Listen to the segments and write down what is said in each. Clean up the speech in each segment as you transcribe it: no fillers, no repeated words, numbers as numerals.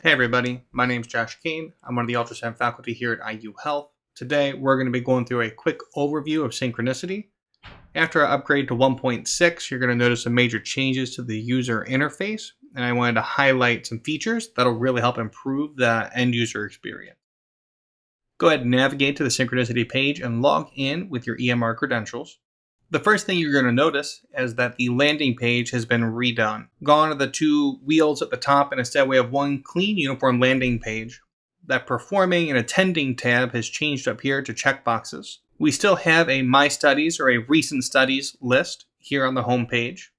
Hey everybody, my name is Josh Kane. I'm one of the ultrasound faculty here at IU Health. Today we're going to be going through a quick overview of Synchronicity. After I upgrade to 1.6, you're going to notice some major changes to the user interface, and I wanted to highlight some features that'll really help improve the end user experience. Go ahead and navigate to the Synchronicity page and log in with your EMR credentials. The first thing you're going to notice is that the landing page has been redone. Gone are the two wheels at the top, and instead we have one clean, uniform landing page. That performing and attending tab has changed up here to checkboxes. We still have a My Studies or a Recent Studies list here on the home page.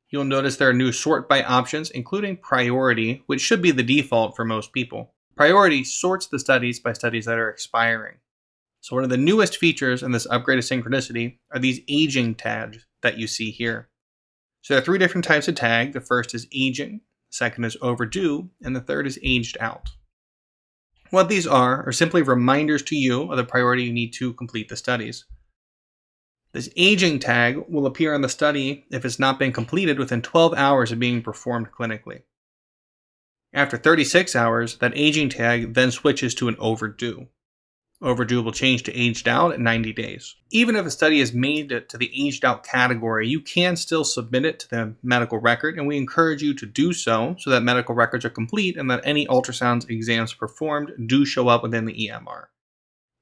You'll notice there are new sort by options, including priority, which should be the default for most people. Priority sorts the studies by studies that are expiring. So one of the newest features in this upgraded Synchronicity are these aging tags that you see here. So there are three different types of tag. The first is aging, the second is overdue, and the third is aged out. What these are simply reminders to you of the priority you need to complete the studies. This aging tag will appear on the study if it's not been completed within 12 hours of being performed clinically. After 36 hours, that aging tag then switches to an overdue. Overdue will change to aged out at 90 days. Even if a study is made to the aged out category, you can still submit it to the medical record, and we encourage you to do so that medical records are complete and that any ultrasound exams performed do show up within the EMR.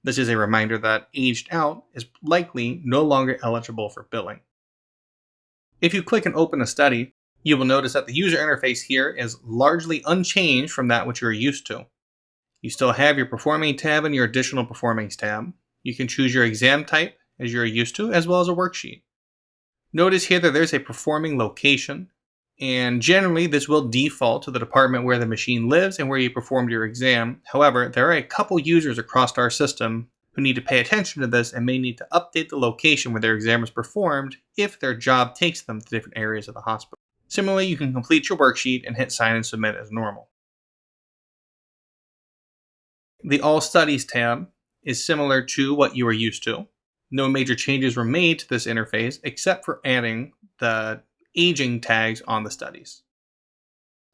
This is a reminder that aged out is likely no longer eligible for billing. If you click and open a study, you will notice that the user interface here is largely unchanged from that which you're used to. You still have your Performing tab and your Additional Performings tab. You can choose your exam type, as you're used to, as well as a worksheet. Notice here that there's a Performing location, and generally this will default to the department where the machine lives and where you performed your exam. However, there are a couple users across our system who need to pay attention to this and may need to update the location where their exam was performed if their job takes them to different areas of the hospital. Similarly, you can complete your worksheet and hit Sign and Submit as normal. The All Studies tab is similar to what you are used to. No major changes were made to this interface except for adding the aging tags on the studies.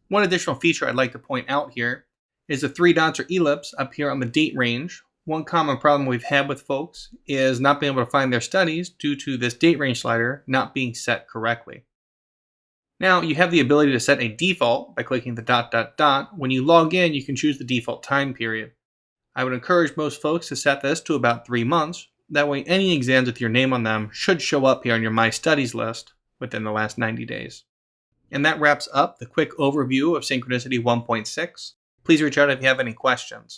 One additional feature I'd like to point out here is the three dots or ellipse up here on the date range. One common problem we've had with folks is not being able to find their studies due to this date range slider not being set correctly. Now, you have the ability to set a default by clicking the dot dot dot. When you log in, you can choose the default time period. I would encourage most folks to set this to about 3 months. That way, any exams with your name on them should show up here on your My Studies list within the last 90 days. And that wraps up the quick overview of Synchronicity 1.6. Please reach out if you have any questions.